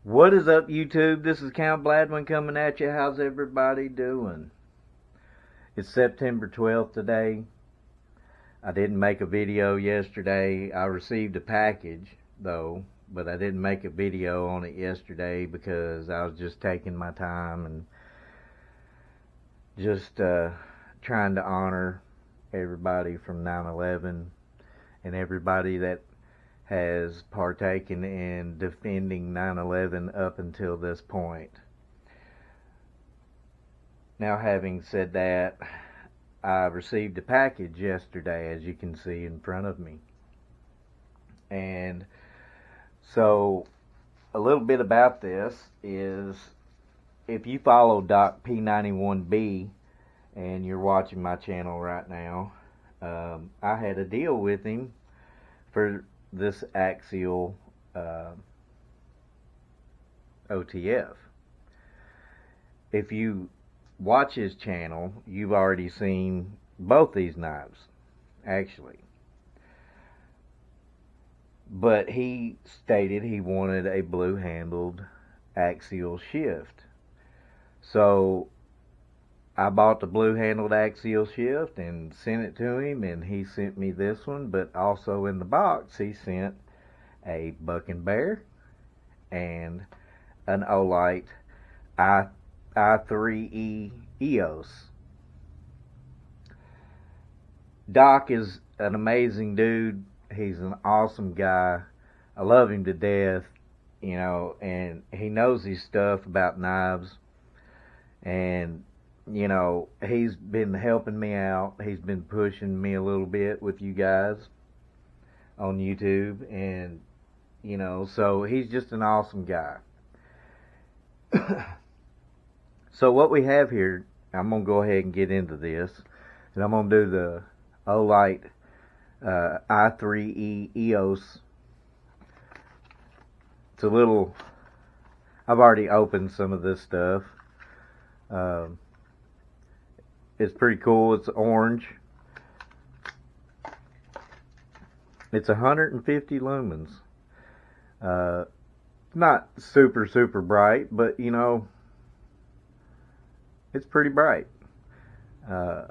What is up, YouTube? This is Count Bladwin coming at you. How's everybody doing? It's September 12th today. I didn't make a video yesterday. I received a package, though, but I didn't make a video on it yesterday because I was just taking my time and just trying to honor everybody from 9/11 and everybody that has partaken in defending 9/11 up until this point. Now, having said that, I received a package yesterday, as you can see in front of me. And so, a little bit about this is, if you follow Doc P91B and you're watching my channel right now, I had a deal with him for this Axial OTF. If you watch his channel, you've already seen both these knives, actually. But he stated he wanted a blue-handled Axial shift. So I bought the blue-handled Axial shift and sent it to him, and he sent me this one, but also in the box he sent a Buck and Bear and an Olight I3E EOS. Doc is an amazing dude. He's an awesome guy. I love him to death, you know, and he knows his stuff about knives. And you know, he's been helping me out. He's been pushing me a little bit with you guys on YouTube, and you know, so he's just an awesome guy. So what we have here, I'm gonna go ahead and get into this, and I'm gonna do the Olight I3E EOS. It's a little, I've already opened some of this stuff. It's pretty cool. It's orange. It's 150 lumens. Not super bright, but you know, it's pretty bright. I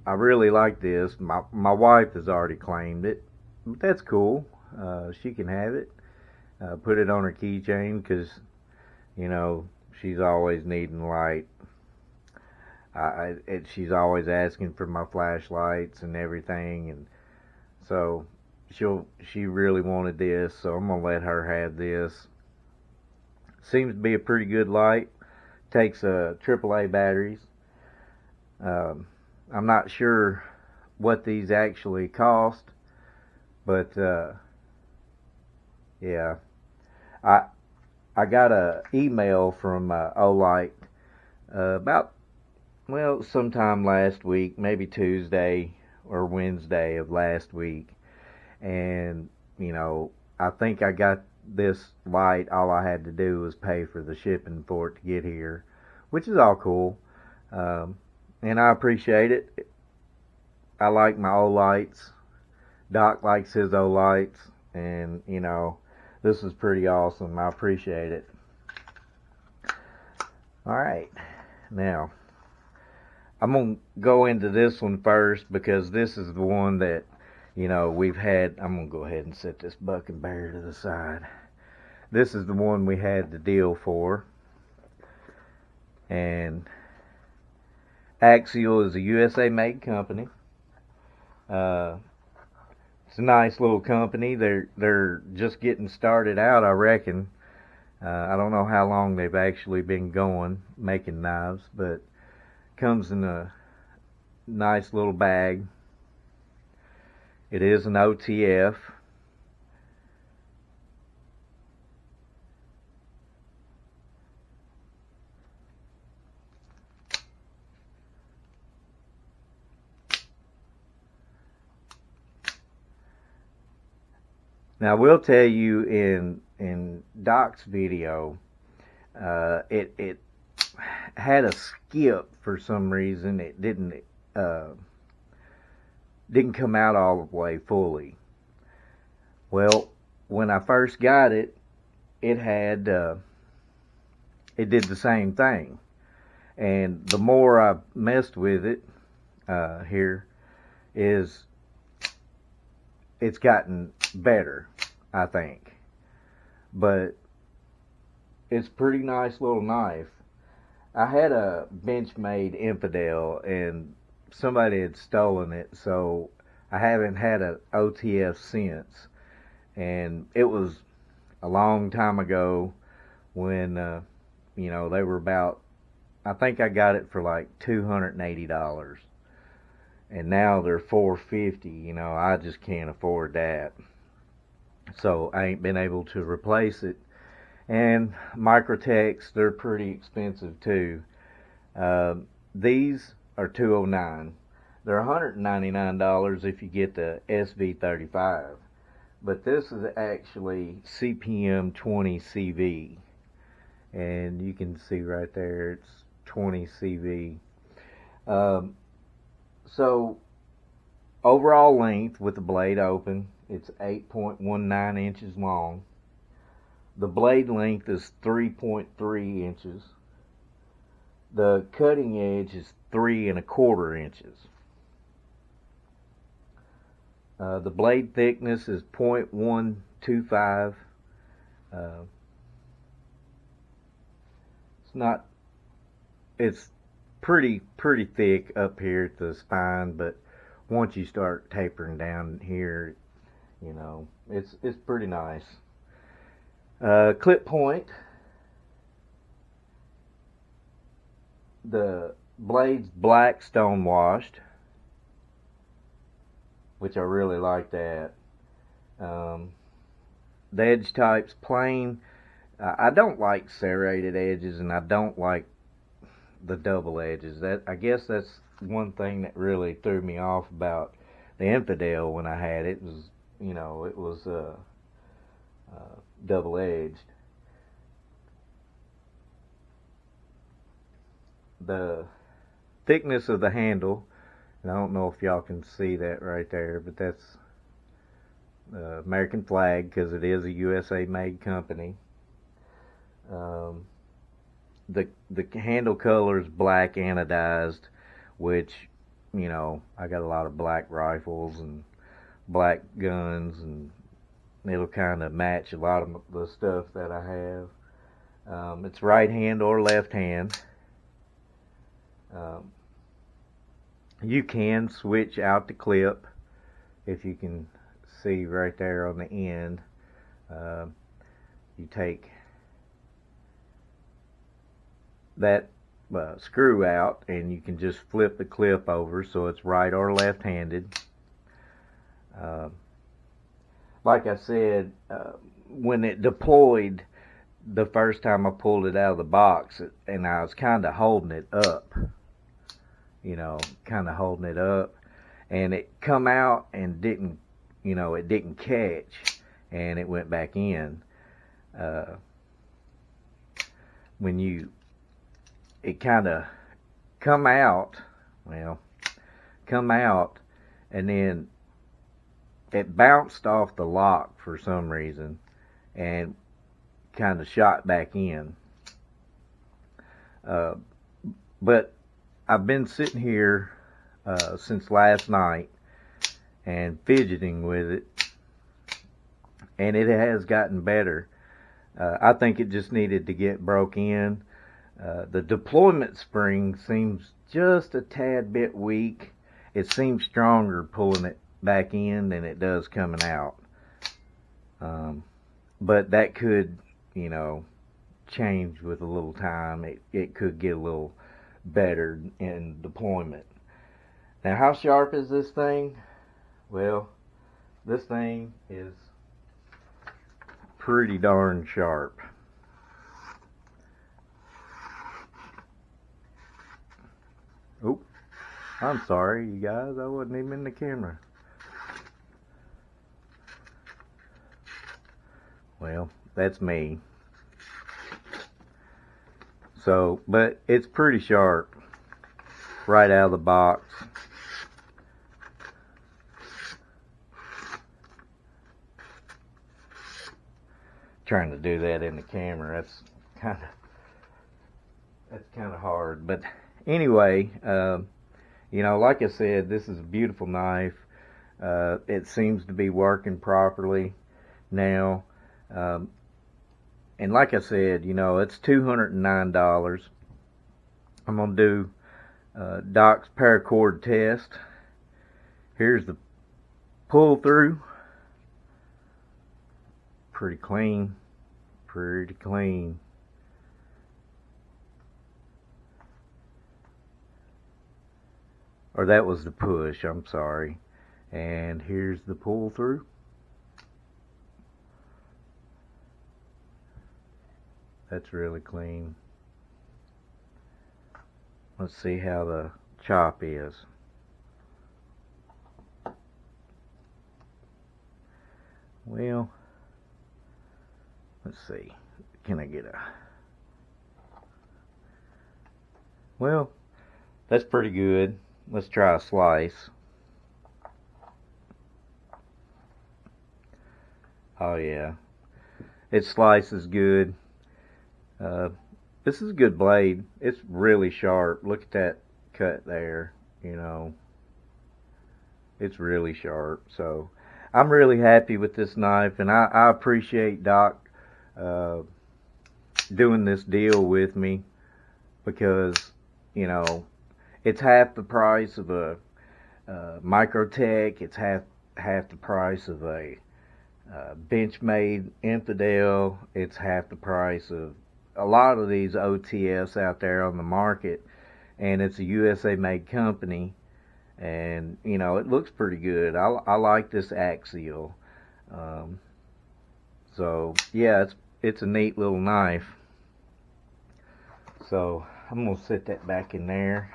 really like this. My wife has already claimed it, but that's cool. She can have it. Put it on her keychain because, you know, she's always needing light. She's always asking for my flashlights and everything, and so she really wanted this, so I'm gonna let her have this. Seems to be a pretty good light. Takes AAA batteries. I'm not sure what these actually cost, but yeah, I got a email from Olight about, well, sometime last week, maybe Tuesday or Wednesday of last week, and you know, I think I got this light. All I had to do was pay for the shipping for it to get here, which is all cool, and I appreciate it. I like my Olights. Doc likes his Olights, and you know, this is pretty awesome. I appreciate it. Alright, now I'm going to go into this one first because this is the one that, you know, we've had. I'm going to go ahead and set this Buck and Bear to the side. This is the one we had the deal for. And Axial is a USA made company. It's a nice little company. They're just getting started out, I reckon. I don't know how long they've actually been going making knives, but comes in a nice little bag. It is an OTF. Now, I will tell you in Doc's video, it had a skip for some reason. It didn't come out all the way fully. Well, when I first got it, it had it did the same thing. And the more I messed with it, here, is it's gotten better, I think. But it's a pretty nice little knife. I had a Benchmade Infidel and somebody had stolen it, so I haven't had an OTF since. And it was a long time ago when, they were about, I think I got it for like $280. And now they're $450. I just can't afford that. So I ain't been able to replace it. And Microtechs, they're pretty expensive too. These are $209. They're $199 if you get the SV35. But this is actually CPM 20 CV. And you can see right there, it's 20 CV. So, overall length with the blade open, it's 8.19 inches long. The blade length is 3.3 inches. The cutting edge is 3.25 inches. The blade thickness is 0.125. It's pretty thick up here at the spine, but once you start tapering down here, it's pretty nice. Clip point. The blade's black stone washed, which I really like that. The edge type's plain. I don't like serrated edges, and I don't like the double edges. I guess that's one thing that really threw me off about the Infidel when I had it. It was double edged. The thickness of the handle, and I don't know if y'all can see that right there, but that's the American flag because it is a USA made company. The handle color is black anodized, which, I got a lot of black rifles and black guns, and it'll kind of match a lot of the stuff that I have. It's right hand or left hand. You can switch out the clip, if you can see right there on the end. You take that screw out and you can just flip the clip over so it's right or left handed. Like I said, when it deployed the first time I pulled it out of the box, and I was kind of holding it up, and it come out and didn't, it didn't catch, and it went back in. It kind of come out, and then it bounced off the lock for some reason, and kind of shot back in. But I've been sitting here since last night and fidgeting with it, and it has gotten better. I think it just needed to get broke in. The deployment spring seems just a tad bit weak. It seems stronger pulling it back in than it does coming out. But that could, change with a little time. It could get a little better in deployment. Now, how sharp is this thing? Well, this thing is pretty darn sharp. Oh, I'm sorry, you guys. I wasn't even in the camera. Well, that's me. So, but it's pretty sharp right out of the box. Trying to do that in the camera, that's kind of That's kind of hard. But anyway, you know, like I said, this is a beautiful knife. It seems to be working properly now. Um, and like I said, you know, it's $209. I'm going to do Doc's paracord test. Here's the pull through. Pretty clean. Pretty clean. Or that was the push, I'm sorry. And here's the pull through. That's really clean. Let's see how the chop is. Well, let's see. Can I get a... Well, that's pretty good. Let's try a slice. Oh yeah, it slices good. This is a good blade. It's really sharp. Look at that cut there. You know, it's really sharp. So I'm really happy with this knife, and I appreciate Doc doing this deal with me, because, you know, it's half the price of a Microtech. It's half the price of a Benchmade Infidel. It's half the price of a lot of these OTS out there on the market, and it's a USA made company, and you know, it looks pretty good. I like this Axial. So yeah, it's a neat little knife. So I'm gonna set that back in there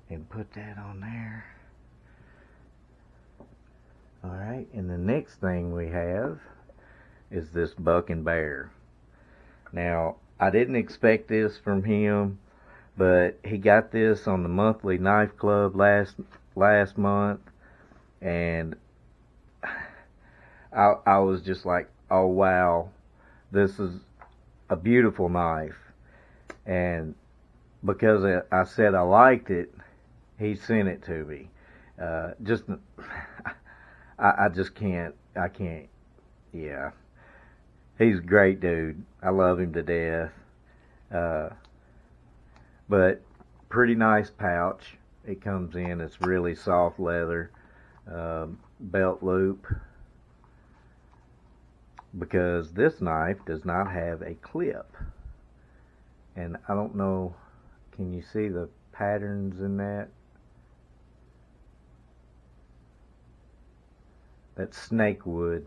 and put that on there. Alright, and the next thing we have is this Buck and Bear. Now, I didn't expect this from him, but he got this on the monthly knife club last month, and I was just like, oh wow, this is a beautiful knife. And because I said I liked it, he sent it to me. I just can't, yeah. He's a great dude. I love him to death. But pretty nice pouch. It comes in, it's really soft leather, belt loop, because this knife does not have a clip. And I don't know, can you see the patterns in that? That's snake wood.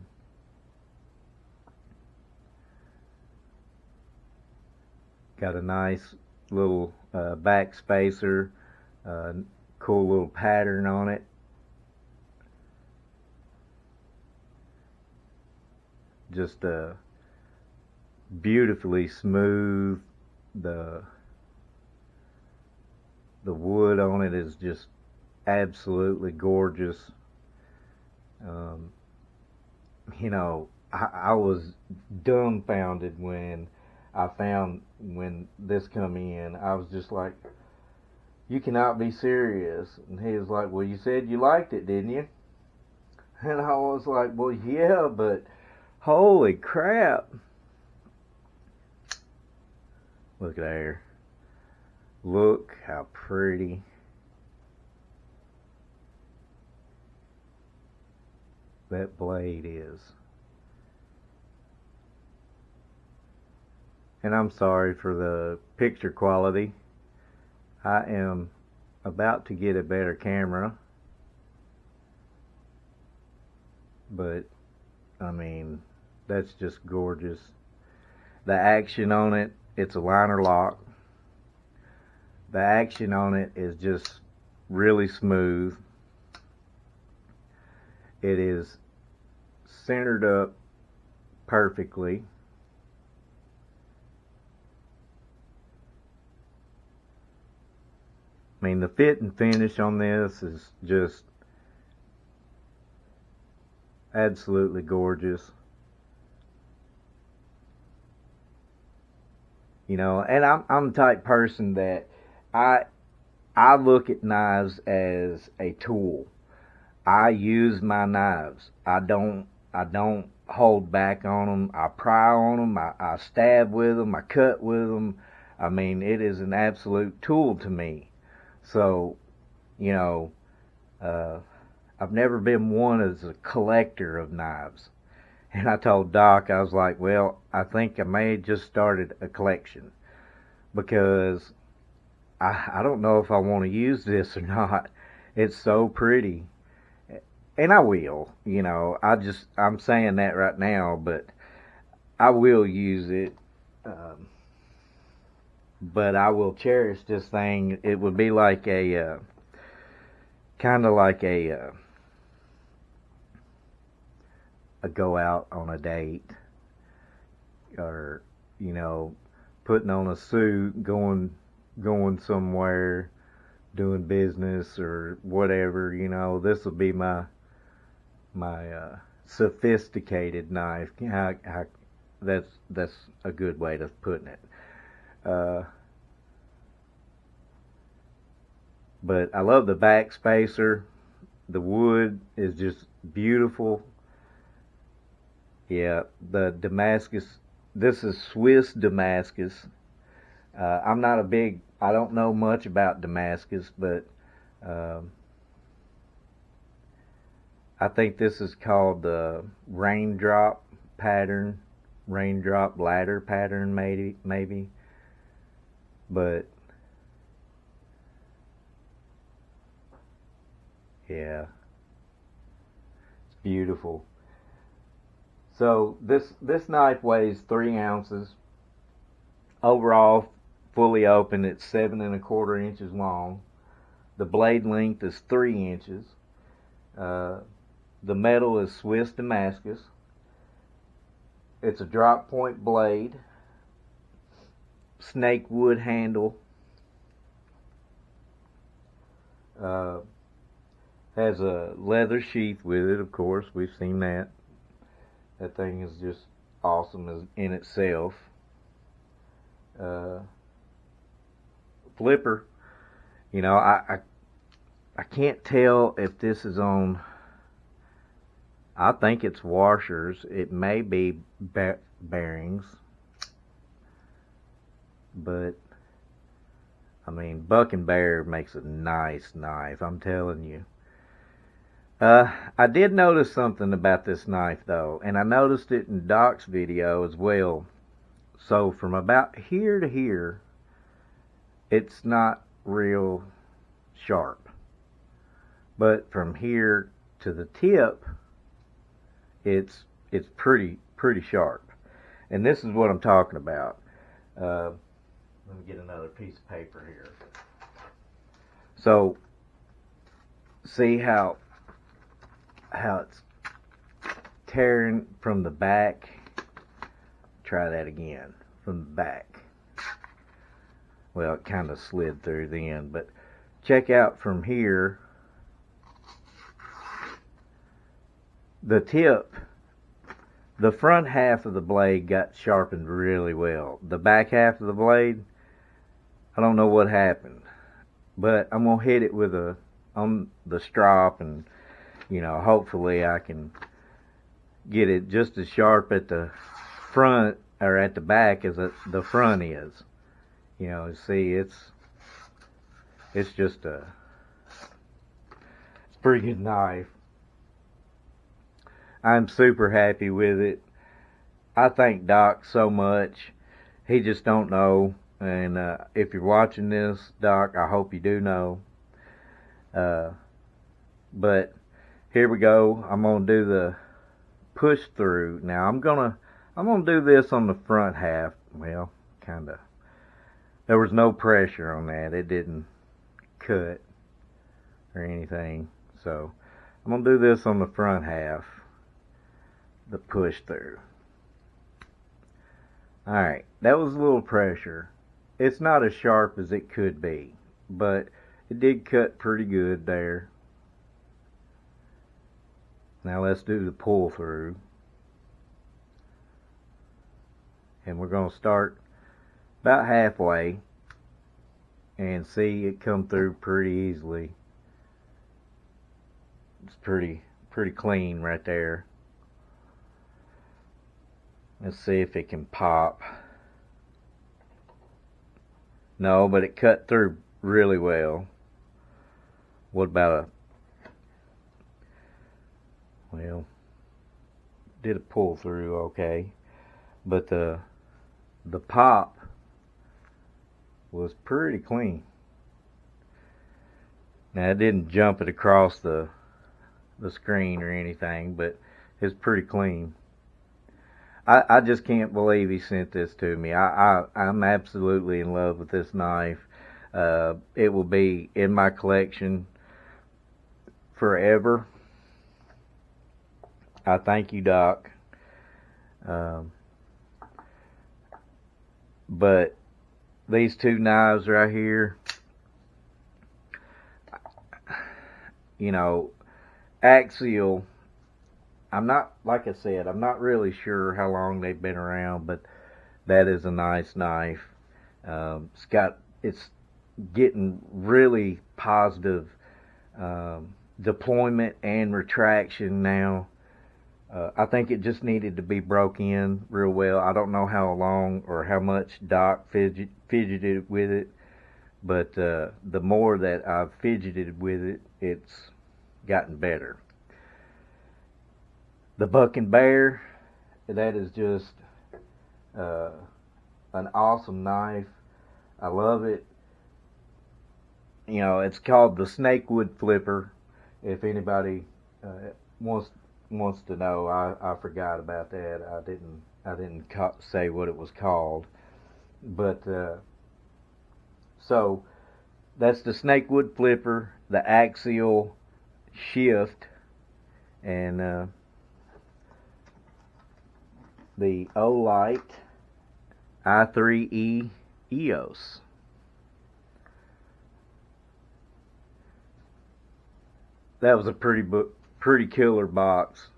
Got a nice little back spacer, cool little pattern on it. Just beautifully smooth. The wood on it is just absolutely gorgeous. You know, I was dumbfounded when this come in. I was just like, you cannot be serious. And he was like, well, you said you liked it, didn't you? And I was like, well, yeah, but holy crap. Look there. Look how pretty. That blade is. And I'm sorry for the picture quality. I am about to get a better camera, but I mean, that's just gorgeous. The action on it, it's a liner lock. The action on it is just really smooth. It is centered up perfectly. I mean, the fit and finish on this is just absolutely gorgeous. And I'm the type person that I I look at knives as a tool. I use my knives. I don't hold back on them. I pry on them. I stab with them. I cut with them. I mean, it is an absolute tool to me. So, you know, uh, I've never been one as a collector of knives. And I told Doc, I was like, well, I think I may have just started a collection because I don't know if I want to use this or not. It's so pretty. And I will, I'm saying that right now, but I will use it. Um, but I will cherish this thing. It would be like kind of like a go out on a date, or you know, putting on a suit, going somewhere, doing business or whatever. This will be my sophisticated knife. That's a good way of putting it. Uh, but I love the back spacer. The wood is just beautiful. Yeah, the Damascus. This is Swiss Damascus. I don't know much about Damascus, but um, I think this is called the raindrop ladder pattern, maybe. But yeah, it's beautiful. So this knife weighs 3 ounces. Overall, fully open, it's 7¼ inches long. The blade length is 3 inches. Uh, the metal is Swiss Damascus. It's a drop point blade, snake wood handle. Uh, has a leather sheath with it, of course. We've seen that. That thing is just awesome in itself. Uh, Flipper. I can't tell if this is on. I think it's washers. It may be bearings, but I mean, Buck and Bear makes a nice knife. I'm telling you. I did notice something about this knife though, and I noticed it in Doc's video as well. So from about here to here, it's not real sharp. But from here to the tip, it's pretty sharp. And this is what I'm talking about. Let me get another piece of paper here. So see how it's tearing from the back. Try that again. From the back. Well, it kind of slid through then, but check out from here. The tip, the front half of the blade got sharpened really well. The back half of the blade, I don't know what happened, but I'm gonna hit it on the strop, and hopefully I can get it just as sharp at the front or at the back as the front is. See, it's just it's a pretty good knife. I'm super happy with it. I thank Doc so much. He just don't know. And if you're watching this, Doc, I hope you do know. But here we go. I'm gonna do the push through. Now I'm gonna do this on the front half. Well, kinda. There was no pressure on that. It didn't cut or anything. So I'm gonna do this on the front half. The push through. Alright, that was a little pressure. It's not as sharp as it could be, but it did cut pretty good there. Now let's do the pull through. And we're going to start about halfway, and see it come through pretty easily. It's pretty clean right there. Let's see if it can pop. No, but it cut through really well. What about well, did a pull through okay, but the pop was pretty clean. Now it didn't jump it across the screen or anything, but it's pretty clean. I just can't believe he sent this to me. I'm absolutely in love with this knife. It will be in my collection forever. I thank you, Doc. But these two knives right here, you know, Axial, like I said, I'm not really sure how long they've been around, but that is a nice knife. It's getting really positive deployment and retraction now. I think it just needed to be broke in real well. I don't know how long or how much Doc fidgeted with it, but the more that I've fidgeted with it, it's gotten better. The Buck and Bear, that is just an awesome knife. I love it. You know, it's called the Snakewood Flipper. If anybody wants to know, I forgot about that. I didn't say what it was called, but so that's the Snakewood Flipper, the Axial Shift, and the Olight i3E EOS. That was a pretty killer box.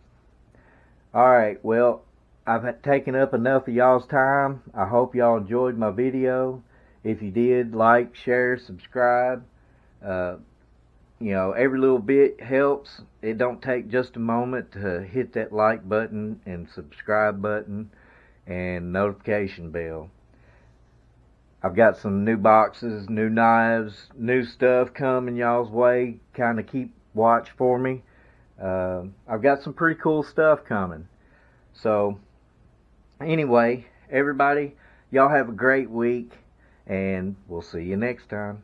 Alright, well, I've taken up enough of y'all's time. I hope y'all enjoyed my video. If you did, like, share, subscribe. You know, every little bit helps. It don't take just a moment to hit that like button and subscribe button and notification bell. I've got some new boxes, new knives, new stuff coming y'all's way. Kind of keep watch for me. I've got some pretty cool stuff coming. So anyway, everybody, y'all have a great week, and we'll see you next time.